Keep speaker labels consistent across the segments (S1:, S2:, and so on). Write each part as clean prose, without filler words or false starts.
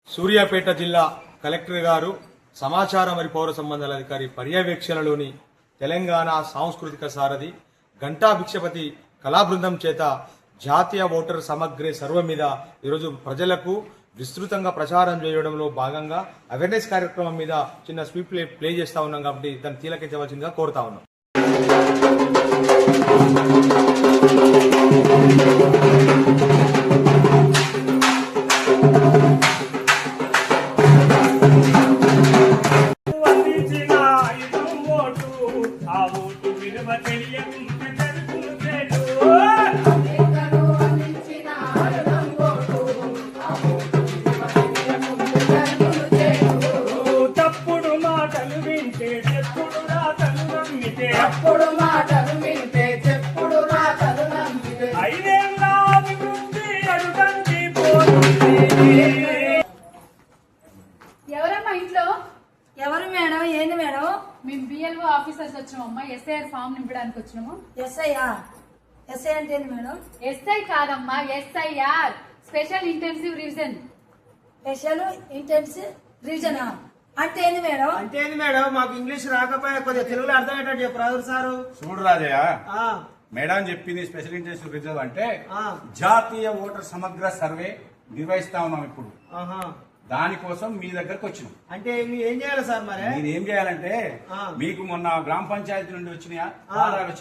S1: సూర్యాపేట జిల్లా కలెక్టర్ గారు సమాచార మరియు పౌర సంబంధాల అధికారి పర్యవేక్షణలోని తెలంగాణ సాంస్కృతిక సారథి గంటా భిక్షపతి కళాబృందం చేత జాతీయ ఓటర్ సమగ్ర సర్వే మీద ఈరోజు ప్రజలకు విస్తృతంగా ప్రచారం చేయడంలో భాగంగా అవేర్నెస్ కార్యక్రమం మీద చిన్న స్వీప్ ప్లే చేస్తా ఉన్నాం కాబట్టి దాన్ని తీలకించవలసిందిగా కోరుతా ఉన్నాం.
S2: అప్పుడు మాటలు వింటే చెప్పుడు రాతలు నమ్మితే ఐదేళ్ళ అభివృద్ధి అడుగంటి పోతుంది.
S3: ఎవరమ్మా ఇంట్లో?
S2: ఎవరు మేడం? ఏంది మేడం?
S3: మేము బిఎల్ఓ ఆఫీసర్స్ వచ్చినామమ్మా. ఎస్ఐఆర్ ఫామ్ నింపడానికి వచ్చినాము.
S2: ఎస్ఐ అంటే ఏంది మేడం?
S3: ఎస్ఐ కాదమ్మా, SIR special intensive revision.
S2: Special intensive revision అంటే ఏంది మేడం?
S4: అంటే ఏంది మేడం? మాకు ఇంగ్లీష్ రాకపోయా, కొద్దిగా తెలుగులో అర్థమయ్యేటట్టు చెప్పరాదు సారు.
S5: చూడు రాజయ్య, మేడం చెప్పింది స్పెషల్ ఇంటెన్సివ్ రిజర్వ్ అంటే జాతీయ ఓటర్ సమగ్ర సర్వే నిర్వహిస్తా ఉన్నాం ఇప్పుడు. దానికోసం మీ దగ్గరకు వచ్చినాం.
S4: అంటే ఏం చేయాలి సార్? మరి
S5: మీరు ఏం చేయాలంటే, మీకు మొన్న గ్రామ పంచాయతీ నుండి వచ్చినాయా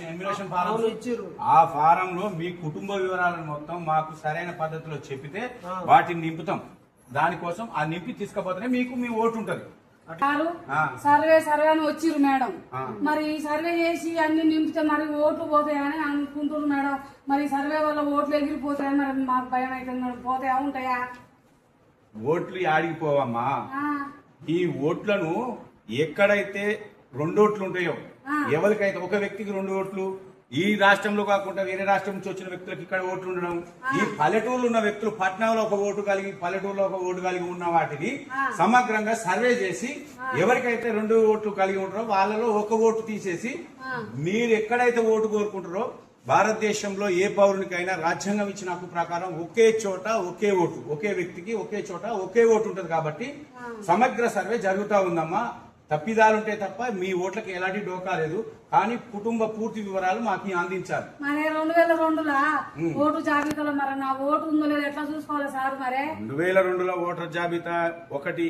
S5: ఎన్యుమరేషన్ ఫారం
S4: ఇచ్చారు.
S5: ఆ ఫారం లో మీ కుటుంబ వివరాలను మొత్తం మాకు సరైన పద్ధతిలో చెప్పితే వాటిని నింపుతాం. దానికోసం ఆ నింపి తీసుకుపోతేనే మీకు మీ ఓటు ఉంటది.
S6: సర్వే అని వచ్చిర్రు మేడం. మరి సర్వే చేసి అన్ని నింపితే మరి ఓట్లు పోతాయని అనుకుంటున్నారు మేడం. మరి సర్వే వల్ల ఓట్లు ఎగిరిపోతాయని మరి మాకు భయం అవుతుంది మేడం. పోతాయా ఉంటాయా?
S5: ఓట్లు ఆడిగిపోవమ్మా. ఈ ఓట్లను ఎక్కడైతే 2 ఓట్లు ఉంటాయో, ఎవరికైతే ఒక వ్యక్తికి 2 ఓట్లు, ఈ రాష్ట్రంలో కాకుండా వేరే రాష్ట్రం నుంచి వచ్చిన వ్యక్తులకు ఇక్కడ ఓట్లు ఉండడం, ఈ పల్లెటూరులో ఉన్న వ్యక్తులు పట్టణంలో ఒక ఓటు కలిగి పల్లెటూరులో ఒక ఓటు కలిగి ఉన్న వాటిని సమగ్రంగా సర్వే చేసి ఎవరికైతే 2 ఓట్లు కలిగి ఉంటారో వాళ్ళలో ఒక ఓటు తీసేసి మీరు ఎక్కడైతే ఓటు కోరుకుంటారో, భారతదేశంలో ఏ పౌరునికైనా రాజ్యాంగం ఇచ్చిన హక్కు ప్రకారం ఒకే చోట ఒకే ఓటు, ఒకే వ్యక్తికి ఒకే చోట ఒకే ఓటు ఉంటది. కాబట్టి సమగ్ర సర్వే జరుగుతా ఉందమ్మా. తప్పిదాలుంటే తప్ప మీ ఓట్లకి ఎలాంటి డోకా లేదు. కానీ కుటుంబ పూర్తి వివరాలు మాకు అందించాలి.
S6: మరి 2002లో ఓటు జాబితాలో మరి నా ఓటు ఉందో లేదో ఎట్లా చూసుకోవాలి సార్? మరి
S5: 2002లో ఓటర్ జాబితా ఒకటి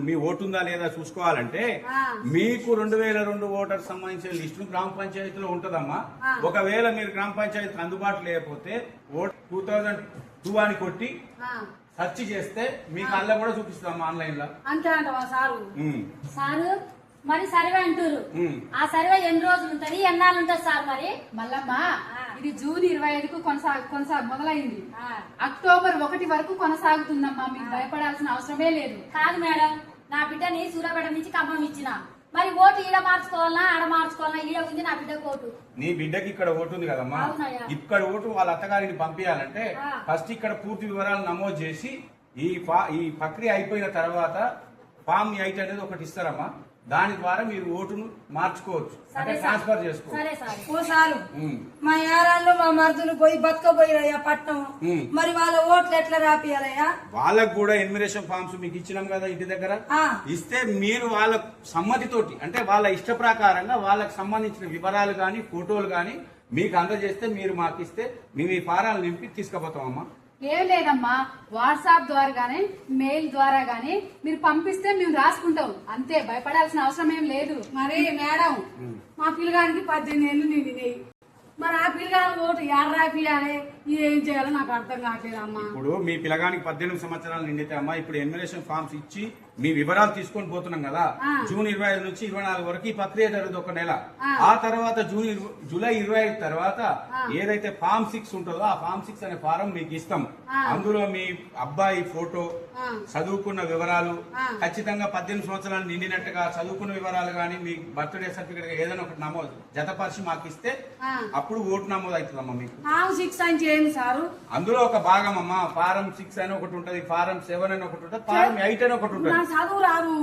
S5: మీ ఓటు ఉందా లేదా చూసుకోవాలంటే మీకు 2002 ఓటర్ సంబంధించిన లిస్టు గ్రామ పంచాయతీలో ఉంటదమ్మా. ఒకవేళ మీరు గ్రామ పంచాయతీ అందుబాటులో లేకపోతే ఓటు 2002 అని కొట్టి సెర్చ్ చేస్తే మీకు అలా కూడా చూపిస్తాం ఆన్లైన్ లో.
S6: అంతే అంటవా సారు?
S7: సారు మరి సర్వే అంటారు. ఆ సర్వే ఎన్ని రోజులు ఉంటది, ఎన్నాళ్ళు ఉంటుంది సార్? మరి
S3: మల్లమ్మ, ఇది జూన్ 25 మొదలైంది. అక్టోబర్ 1 వరకు కొనసాగుతుందమ్మా. మీకు భయపడాల్సిన అవసరమే లేదు.
S7: కాదు మేడం, నా బిడ్డని సూర్యాపేట నుంచి ఖమ్మం ఇచ్చిన. మరి ఓటు ఈడ మార్చుకోవాలన్నా ఆడ మార్చుకోవాలన్నా? ఈడ ఉంది నా బిడ్డ ఓటు.
S5: నీ బిడ్డకి ఇక్కడ ఓటు ఉంది కదమ్మా. ఇక్కడ ఓటు వాళ్ళ అత్తగారిని పంపించాలంటే ఫస్ట్ ఇక్కడ పూర్తి వివరాలు నమోదు చేసి ఈ ప్రక్రియ అయిపోయిన తర్వాత ఫామ్ 8 అనేది ఒకటి ఇస్తారమ్మా. దాని ద్వారా మీరు ఓటును మార్చుకోవచ్చు, అంటే ట్రాన్స్ఫర్ చేసుకోవచ్చు.
S2: మా యారాళ్ళు మా మరుదులు పోయి బతకపోయిరయ్యా పట్నం. మరి వాళ్ళ ఓట్లు ఎట్లా రాపియాలయ్యా?
S5: వాళ్ళకు కూడా ఎన్యుమరేషన్ ఫామ్స్ మీకు ఇచ్చినాం కదా ఇంటి దగ్గర. ఇస్తే మీరు వాళ్ళ సమ్మతితోటి, అంటే వాళ్ళ ఇష్ట ప్రకారంగా వాళ్ళకి సంబంధించిన వివరాలు గాని ఫోటోలు గాని మీకు అందజేస్తే మీరు మాకు ఇస్తే మేము ఈ ఫారాలు నింపి తీసుకుపోతామమ్మా.
S3: ఏం లేదమ్మా, వాట్సాప్ ద్వారా గానీ మెయిల్ ద్వారా గానీ మీరు పంపిస్తే మేము రాసుకుంటాం. అంతే, భయపడాల్సిన అవసరం ఏం లేదు.
S6: మరి మేడం, మా పిల్లగానికి 18 ఏళ్ళు నిండినాయి. మరి ఆ పిల్లగాని ఓటు రాపియాలి, ఏం చేయాలో నాకు అర్థం కావట్లేదు అమ్మా.
S5: ఇప్పుడు మీ పిల్లగానికి 18 సంవత్సరాలు నిండితే అమ్మా, ఇప్పుడు ఎన్యుమరేషన్ ఫామ్స్ ఇచ్చి మీ వివరాలు తీసుకొని పోతున్నాం కదా. జూన్ 25 నుంచి 24 వరకు ఈ ప్రక్రియ జరుగుతుంది, ఒక నెల. ఆ తర్వాత జూలై 25 తర్వాత ఏదైతే ఫామ్ 6 ఉంటుందో ఆ ఫామ్ 6 అనే ఫారం మీకు ఇస్తాం. అందులో మీ అబ్బాయి ఫోటో, చదువుకున్న వివరాలు, ఖచ్చితంగా 18 సంవత్సరాలు నిండినట్టుగా చదువుకున్న వివరాలు గానీ మీ బర్త్డే సర్టిఫికేట్ ఏదైనా ఒకటి నమోదు జతపరిచి మాకు ఇస్తే అప్పుడు ఓటు నమోదు అవుతుందమ్మా. మీకు
S6: ఫారం 6 అంటే ఏంటి సారు?
S5: అందులో ఒక భాగం అమ్మా. ఫారం 6 అని ఒకటి ఉంటది, ఫారం 7 అని ఒకటి ఉంటది, ఫారం 8 అని ఒకటి ఉంటది.
S6: చదువు రాదు,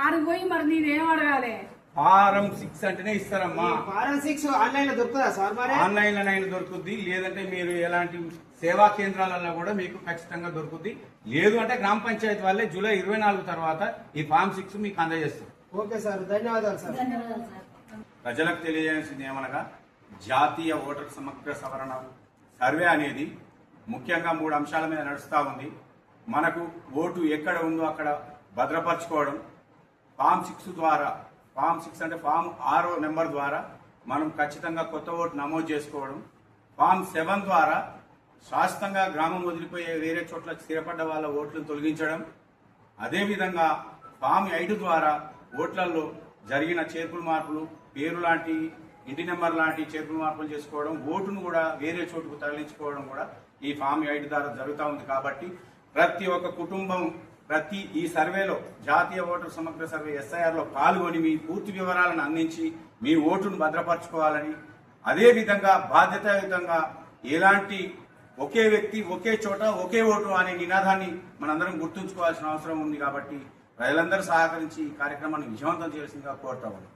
S6: ఆడిపోయి మరి నేనేం అడగాలి?
S5: ఫారం 6 అంటేనే ఇస్తారమ్మా.
S4: ఫారెన్ 6 ఆన్లైన్ లో దొరుకుతుందా సార్ మరి?
S5: ఆన్లైన్ లోనైనా దొరుకుద్ది, లేదంటే మీరు ఎలాంటి సేవా కేంద్రాలలో కూడా మీకు ఖచ్చితంగా దొరుకుద్ది. లేదు అంటే గ్రామ పంచాయతీ వాళ్ళే జూలై 24 తర్వాత ఈ ఫామ్ 6 మీకు అందజేస్తారు.
S4: ఓకే సార్, ధన్యవాదాలు సార్.
S7: ధన్యవాదాలు సార్.
S5: ప్రజలకు తెలియజేయాల్సింది ఏమనగా జాతీయ ఓటర్ సమగ్ర సవరణ సర్వే అనేది ముఖ్యంగా 3 అంశాల మీద నడుస్తూ ఉంది. మనకు ఓటు ఎక్కడ ఉందో అక్కడ భద్రపరచుకోవడం, ఫామ్ 6 ద్వారా, ఫామ్ 6 అంటే ఫామ్ 6 నెంబర్ ద్వారా మనం ఖచ్చితంగా కొత్త ఓటు నమోదు చేసుకోవడం, ఫామ్ 7 ద్వారా శాశ్వతంగా గ్రామం వదిలిపోయే వేరే చోట్ల స్థిరపడ్డ వాళ్ళ ఓట్లను తొలగించడం, అదేవిధంగా ఫామ్ 5 ద్వారా ఓట్లలో జరిగిన చేర్పులు మార్పులు, పేరు లాంటి ఇంటి నెంబర్ లాంటి చేర్పులు మార్పులు చేసుకోవడం, ఓటును కూడా వేరే చోటుకు తరలించుకోవడం కూడా ఈ ఫామ్ 5 ద్వారా జరుగుతూ ఉంది. కాబట్టి ప్రతి ఒక్క కుటుంబం ఈ సర్వేలో, జాతీయ ఓటర్ సమగ్ర సర్వే SIR లో పాల్గొని మీ పూర్తి వివరాలను అందించి మీ ఓటును భద్రపరచుకోవాలని, అదేవిధంగా బాధ్యతాయుతంగా ఎలాంటి ఒకే వ్యక్తి ఒకే చోట ఒకే ఓటు అనే నినాదాన్ని మనందరం గుర్తుంచుకోవాల్సిన అవసరం ఉంది. కాబట్టి ప్రజలందరూ సహకరించి ఈ కార్యక్రమాన్ని విజయవంతం చేయాల్సిందిగా కోరుతా ఉన్నాం.